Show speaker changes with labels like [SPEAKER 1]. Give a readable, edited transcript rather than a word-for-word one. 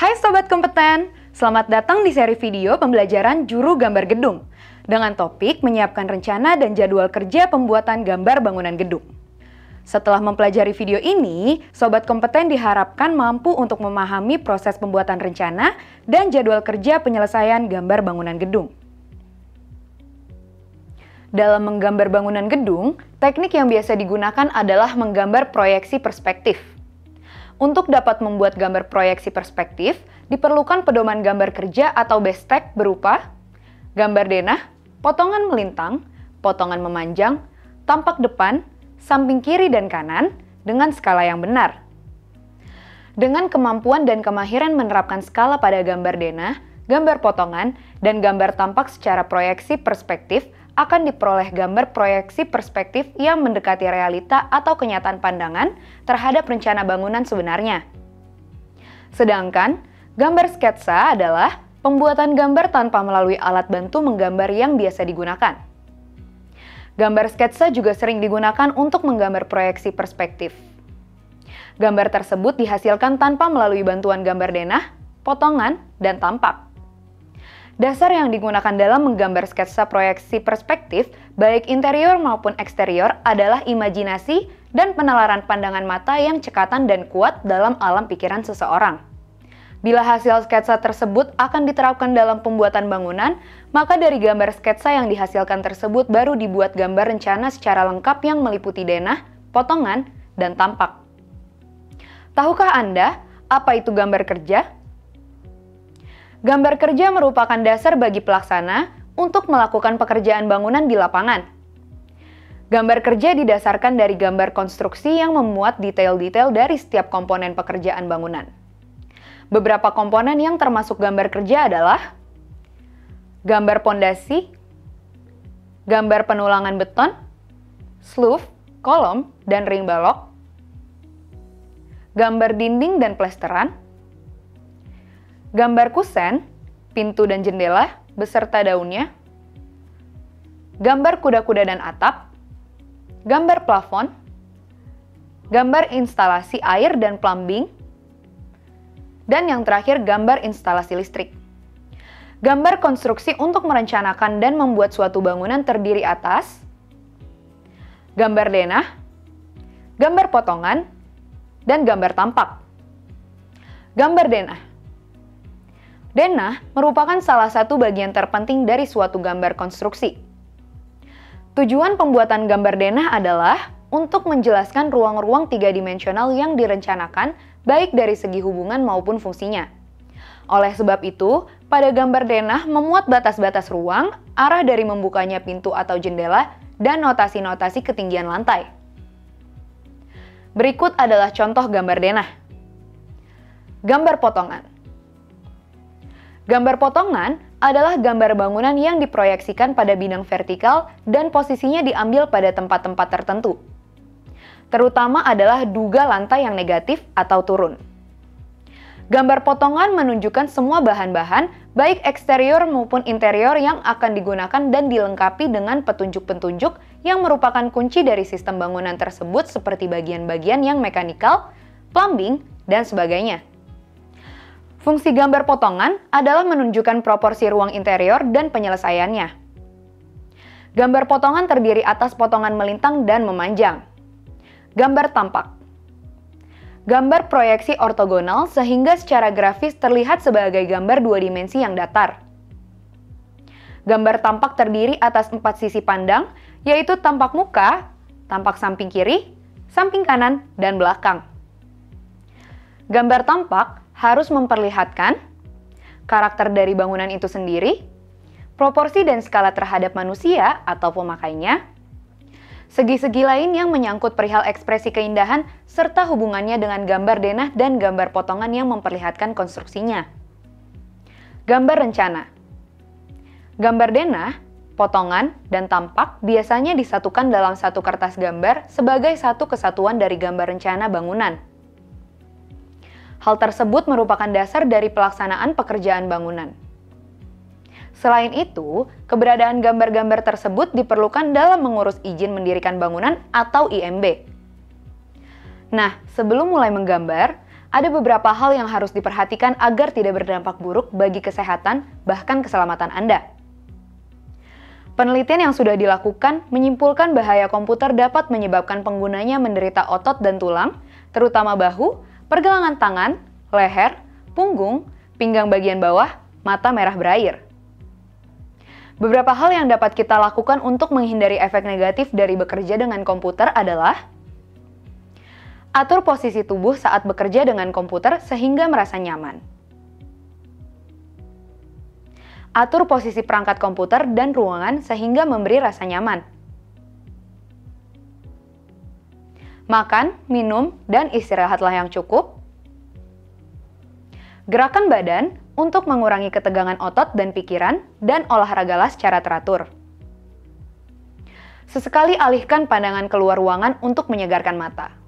[SPEAKER 1] Hai Sobat Kompeten, selamat datang di seri video pembelajaran Juru Gambar Gedung dengan topik menyiapkan rencana dan jadwal kerja pembuatan gambar bangunan gedung. Setelah mempelajari video ini, Sobat Kompeten diharapkan mampu untuk memahami proses pembuatan rencana dan jadwal kerja penyelesaian gambar bangunan gedung. Dalam menggambar bangunan gedung, teknik yang biasa digunakan adalah menggambar proyeksi perspektif. Untuk dapat membuat gambar proyeksi perspektif, diperlukan pedoman gambar kerja atau BESTEK berupa gambar denah, potongan melintang, potongan memanjang, tampak depan, samping kiri dan kanan dengan skala yang benar. Dengan kemampuan dan kemahiran menerapkan skala pada gambar denah, gambar potongan, dan gambar tampak secara proyeksi perspektif, akan diperoleh gambar proyeksi perspektif yang mendekati realita atau kenyataan pandangan terhadap rencana bangunan sebenarnya. Sedangkan, gambar sketsa adalah pembuatan gambar tanpa melalui alat bantu menggambar yang biasa digunakan. Gambar sketsa juga sering digunakan untuk menggambar proyeksi perspektif. Gambar tersebut dihasilkan tanpa melalui bantuan gambar denah, potongan, dan tampak. Dasar yang digunakan dalam menggambar sketsa proyeksi perspektif, baik interior maupun eksterior, adalah imajinasi dan penalaran pandangan mata yang cekatan dan kuat dalam alam pikiran seseorang. Bila hasil sketsa tersebut akan diterapkan dalam pembuatan bangunan, maka dari gambar sketsa yang dihasilkan tersebut baru dibuat gambar rencana secara lengkap yang meliputi denah, potongan, dan tampak. Tahukah Anda apa itu gambar kerja? Gambar kerja merupakan dasar bagi pelaksana untuk melakukan pekerjaan bangunan di lapangan. Gambar kerja didasarkan dari gambar konstruksi yang memuat detail-detail dari setiap komponen pekerjaan bangunan. Beberapa komponen yang termasuk gambar kerja adalah gambar pondasi, gambar penulangan beton, sloof, kolom, dan ring balok, gambar dinding dan plesteran, gambar kusen, pintu dan jendela beserta daunnya, gambar kuda-kuda dan atap, gambar plafon, gambar instalasi air dan plumbing, dan yang terakhir gambar instalasi listrik. Gambar konstruksi untuk merencanakan dan membuat suatu bangunan terdiri atas gambar denah, gambar potongan, dan gambar tampak. Gambar denah. Denah merupakan salah satu bagian terpenting dari suatu gambar konstruksi. Tujuan pembuatan gambar denah adalah untuk menjelaskan ruang-ruang tiga-dimensional yang direncanakan baik dari segi hubungan maupun fungsinya. Oleh sebab itu, pada gambar denah memuat batas-batas ruang, arah dari membukanya pintu atau jendela, dan notasi-notasi ketinggian lantai. Berikut adalah contoh gambar denah. Gambar potongan. Gambar potongan adalah gambar bangunan yang diproyeksikan pada bidang vertikal dan posisinya diambil pada tempat-tempat tertentu. Terutama adalah duga lantai yang negatif atau turun. Gambar potongan menunjukkan semua bahan-bahan, baik eksterior maupun interior yang akan digunakan dan dilengkapi dengan petunjuk-petunjuk yang merupakan kunci dari sistem bangunan tersebut seperti bagian-bagian yang mekanikal, plumbing, dan sebagainya. Fungsi gambar potongan adalah menunjukkan proporsi ruang interior dan penyelesaiannya. Gambar potongan terdiri atas potongan melintang dan memanjang. Gambar tampak. Gambar proyeksi ortogonal sehingga secara grafis terlihat sebagai gambar dua dimensi yang datar. Gambar tampak terdiri atas 4 sisi pandang, yaitu tampak muka, tampak samping kiri, samping kanan, dan belakang. Gambar tampak harus memperlihatkan karakter dari bangunan itu sendiri, proporsi dan skala terhadap manusia atau pemakainya, segi-segi lain yang menyangkut perihal ekspresi keindahan, serta hubungannya dengan gambar denah dan gambar potongan yang memperlihatkan konstruksinya. Gambar rencana. Gambar denah, potongan, dan tampak biasanya disatukan dalam satu kertas gambar sebagai satu kesatuan dari gambar rencana bangunan. Hal tersebut merupakan dasar dari pelaksanaan pekerjaan bangunan. Selain itu, keberadaan gambar-gambar tersebut diperlukan dalam mengurus izin mendirikan bangunan atau IMB. Nah, sebelum mulai menggambar, ada beberapa hal yang harus diperhatikan agar tidak berdampak buruk bagi kesehatan, bahkan keselamatan Anda. Penelitian yang sudah dilakukan menyimpulkan bahaya komputer dapat menyebabkan penggunanya menderita otot dan tulang, terutama bahu, pergelangan tangan, leher, punggung, pinggang bagian bawah, mata merah berair. Beberapa hal yang dapat kita lakukan untuk menghindari efek negatif dari bekerja dengan komputer adalah: atur posisi tubuh saat bekerja dengan komputer sehingga merasa nyaman. Atur posisi perangkat komputer dan ruangan sehingga memberi rasa nyaman. Makan, minum, dan istirahatlah yang cukup. Gerakan badan untuk mengurangi ketegangan otot dan pikiran, dan olahragalah secara teratur. Sesekali alihkan pandangan keluar ruangan untuk menyegarkan mata.